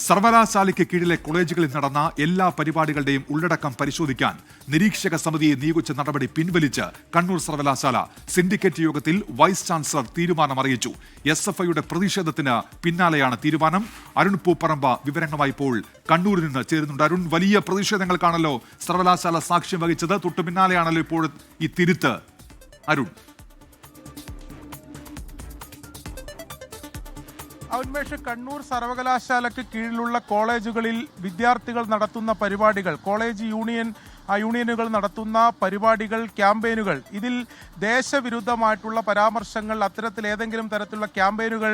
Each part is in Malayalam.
സർവകലാശാലയ്ക്ക് കീഴിലെ കോളേജുകളിൽ നടന്ന എല്ലാ പരിപാടികളുടെയും ഉള്ളടക്കം പരിശോധിക്കാൻ നിരീക്ഷക സമിതിയെ നിയോഗിച്ച നടപടി പിൻവലിച്ച് കണ്ണൂർ സർവകലാശാല സിൻഡിക്കേറ്റ് യോഗത്തിൽ വൈസ് ചാൻസലർ തീരുമാനം അറിയിച്ചു. SFIയുടെ പ്രതിഷേധത്തിന് പിന്നാലെയാണ് തീരുമാനം. അരുൺ പൂപ്പറമ്പ വിവരങ്ങളുമായി ഇപ്പോൾ കണ്ണൂരിൽ നിന്ന് ചേരുന്നുണ്ട്. അരുൺ, വലിയ പ്രതിഷേധങ്ങൾക്കാണല്ലോ സർവകലാശാല സാക്ഷ്യം വഹിച്ചത്. തൊട്ടു പിന്നാലെയാണല്ലോ ഇപ്പോൾ ഈ തിരുത്ത്. അരുൺ, ഉന്മേഷ്, കണ്ണൂർ സർവകലാശാലയ്ക്ക് കീഴിലുള്ള കോളേജുകളിൽ വിദ്യാർത്ഥികൾ നടത്തുന്ന പരിപാടികൾ, കോളേജ് യൂണിയനുകൾ നടത്തുന്ന പരിപാടികൾ, ക്യാമ്പയിനുകൾ, ഇതിൽ ദേശവിരുദ്ധമായിട്ടുള്ള പരാമർശങ്ങൾ, അത്തരത്തിൽ ഏതെങ്കിലും തരത്തിലുള്ള ക്യാമ്പയിനുകൾ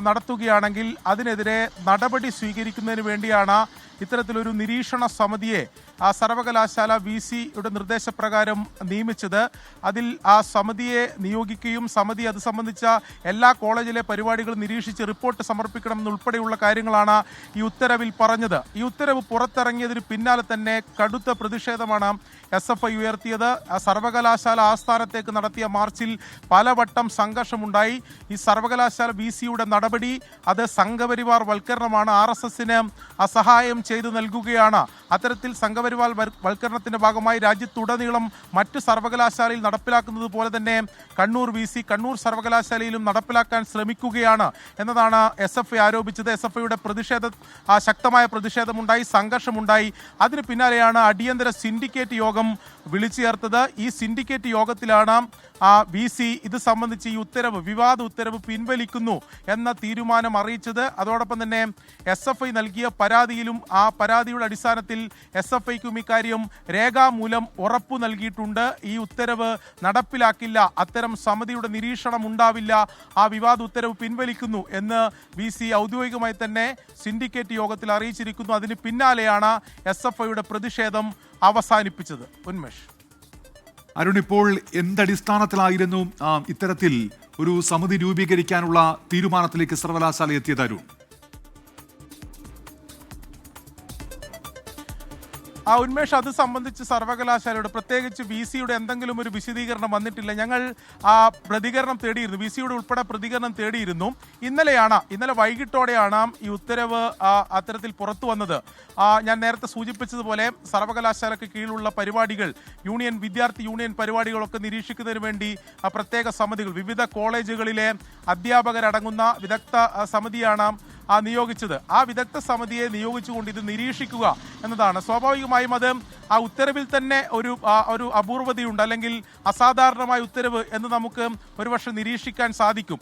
നടത്തുകയാണെങ്കിൽ അതിനെതിരെ നടപടി സ്വീകരിക്കുന്നതിന് വേണ്ടിയാണ് ഇത്തരത്തിലൊരു നിരീക്ഷണ സമിതിയെ സർവകലാശാല VC-യുടെ നിർദ്ദേശപ്രകാരം നിയമിച്ചത്. അതിൽ ആ സമിതിയെ നിയോഗിക്കുകയും സമിതി അത് സംബന്ധിച്ച എല്ലാ കോളേജിലെ പരിപാടികൾ നിരീക്ഷിച്ച് റിപ്പോർട്ട് സമർപ്പിക്കണമെന്നുൾപ്പെടെയുള്ള കാര്യങ്ങളാണ് ഈ ഉത്തരവിൽ പറഞ്ഞത്. ഈ ഉത്തരവ് പുറത്തിറങ്ങിയതിന് പിന്നാലെ തന്നെ കടുത്ത പ്രതിഷേധമാണ് SFI ഉയർത്തിയത്. സർവകലാശാല ആസ്ഥാനത്തേക്ക് നടത്തിയ മാർച്ചിൽ പലവട്ടം സംഘർഷമുണ്ടായി. ഈ സർവകലാശാല VC-യുടെ നടപടി അത് സംഘപരിവാർ വൽക്കരണമാണ്, RSSന് സഹായം ചെയ്തു നൽകുകയാണ്. അത്തരത്തിൽ സംഘപരിവാർ വൽക്കരണത്തിന്റെ ഭാഗമായി രാജ്യത്തുടനീളം മറ്റ് സർവകലാശാലയിൽ നടപ്പിലാക്കുന്നത് പോലെ തന്നെ കണ്ണൂർ VC കണ്ണൂർ സർവകലാശാലയിലും നടപ്പിലാക്കാൻ ശ്രമിക്കുകയാണ് എന്നതാണ് SFI ആരോപിച്ചത്. SFIയുടെ ശക്തമായ പ്രതിഷേധമുണ്ടായി, സംഘർഷമുണ്ടായി. അതിന് പിന്നാലെയാണ് അടിയന്തര സിൻഡിക്കേറ്റ് യോഗം വിളിച്ചു ചേർത്തത്. ഈ സിൻഡിക്കേറ്റ് യോഗത്തിലാണ് VC ഇത് സംബന്ധിച്ച് ഈ വിവാദ ഉത്തരവ് പിൻവലിക്കുന്നു എന്ന തീരുമാനം അറിയിച്ചത്. അതോടൊപ്പം തന്നെ SFI നൽകിയ പരാതിയിലും ആ പരാതിയുടെ അടിസ്ഥാനത്തിൽ SFIക്കും ഇക്കാര്യം രേഖാമൂലം ഉറപ്പു നൽകിയിട്ടുണ്ട്. ഈ ഉത്തരവ് നടപ്പിലാക്കില്ല, അത്തരം സമിതിയുടെ നിരീക്ഷണം ഉണ്ടാവില്ല, ആ വിവാദ ഉത്തരവ് പിൻവലിക്കുന്നു എന്ന് VC ഔദ്യോഗികമായി തന്നെ സിൻഡിക്കേറ്റ് യോഗത്തിൽ അറിയിച്ചിരിക്കുന്നു. അതിന് പിന്നാലെയാണ് SFIയുടെ പ്രതിഷേധം അവസാനിപ്പിച്ചത്. ഉന്മേഷ്, അരുൺ, ഇപ്പോൾ എന്തടിസ്ഥാനത്തിലായിരുന്നു ഇത്തരത്തിൽ ഒരു സമിതി രൂപീകരിക്കാനുള്ള തീരുമാനത്തിലേക്ക് സർവകലാശാല എത്തിയത്? അരുൺ, ഉന്മേഷ്, അത് സംബന്ധിച്ച് സർവകലാശാലയുടെ പ്രത്യേകിച്ച് VC-യുടെ എന്തെങ്കിലും ഒരു വിശദീകരണം വന്നിട്ടില്ല. ഞങ്ങൾ പ്രതികരണം തേടിയിരുന്നു, VC-യുടെ ഉൾപ്പെടെ പ്രതികരണം തേടിയിരുന്നു. ഇന്നലെ വൈകിട്ടോടെയാണ് ഈ ഉത്തരവ് അത്തരത്തിൽ പുറത്തു വന്നത്. ഞാൻ നേരത്തെ സൂചിപ്പിച്ചതുപോലെ സർവകലാശാലയ്ക്ക് കീഴിലുള്ള പരിപാടികൾ, വിദ്യാർത്ഥി യൂണിയൻ പരിപാടികളൊക്കെ നിരീക്ഷിക്കുന്നതിന് വേണ്ടി പ്രത്യേക സമിതികൾ, വിവിധ കോളേജുകളിലെ അധ്യാപകരടങ്ങുന്ന വിദഗ്ധ സമിതിയാണ് നിയോഗിച്ചത്. ആ വിദഗ്ധ സമിതിയെ നിയോഗിച്ചുകൊണ്ട് ഇത് നിരീക്ഷിക്കുക എന്നതാണ്. സ്വാഭാവികമായും അത് ആ ഉത്തരവിൽ തന്നെ ഒരു അപൂർവതയുണ്ട്, അല്ലെങ്കിൽ അസാധാരണമായ ഉത്തരവ് എന്ന് നമുക്ക് ഒരുപക്ഷെ നിരീക്ഷിക്കാൻ സാധിക്കും.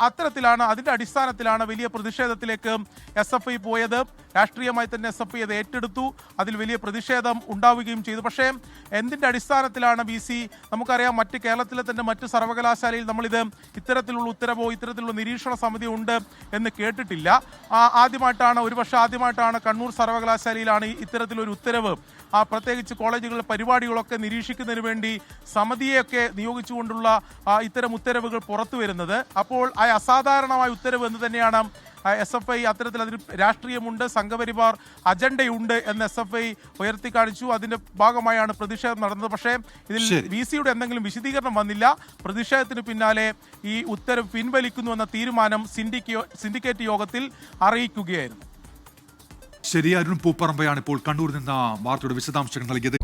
അത്തരത്തിലാണ്, അതിൻ്റെ അടിസ്ഥാനത്തിലാണ് വലിയ പ്രതിഷേധത്തിലേക്ക് SFI പോയത്. രാഷ്ട്രീയമായി തന്നെ SFI അത് ഏറ്റെടുത്തു, അതിൽ വലിയ പ്രതിഷേധം ഉണ്ടാവുകയും ചെയ്തു. പക്ഷേ എന്തിൻ്റെ അടിസ്ഥാനത്തിലാണ് VC? നമുക്കറിയാം, കേരളത്തിലെ തന്നെ മറ്റ് സർവകലാശാലയിൽ നമ്മളിത് ഇത്തരത്തിലുള്ള ഉത്തരവോ ഇത്തരത്തിലുള്ള നിരീക്ഷണ സമിതി ഉണ്ട് എന്ന് കേട്ടിട്ടില്ല. ആദ്യമായിട്ടാണ് കണ്ണൂർ സർവകലാശാലയിലാണ് ഇത്തരത്തിലൊരു ഉത്തരവ്, പ്രത്യേകിച്ച് കോളേജുകളിലെ പരിപാടികളൊക്കെ നിരീക്ഷിക്കുന്നതിന് വേണ്ടി സമിതിയെയൊക്കെ നിയോഗിച്ചുകൊണ്ടുള്ള ഇത്തരം ഉത്തരവുകൾ പുറത്തു വരുന്നത്. അപ്പോൾ അസാധാരണമായ ഉത്തരവ് എന്ന് തന്നെയാണ് SFI അത്തരത്തിൽ അതിന് രാഷ്ട്രീയമുണ്ട്, സംഘപരിവാർ അജണ്ടയുണ്ട് എന്ന് SFI ഉയർത്തി കാണിച്ചു. അതിന്റെ ഭാഗമായാണ് പ്രതിഷേധം നടന്നത്. പക്ഷേ ഇതിൽ VC-യുടെ എന്തെങ്കിലും വിശദീകരണം വന്നില്ല. പ്രതിഷേധത്തിന് പിന്നാലെ ഈ ഉത്തരവ് പിൻവലിക്കുന്നു എന്ന തീരുമാനം സിൻഡിക്കേറ്റ് യോഗത്തിൽ അറിയിക്കുകയായിരുന്നു. ശരി, അരുൺ പൂപ്പറമ്പയാണ് ഇപ്പോൾ കണ്ണൂരിൽ നിന്ന് വാർത്തയുടെ വിശദാംശങ്ങൾ നൽകിയത്.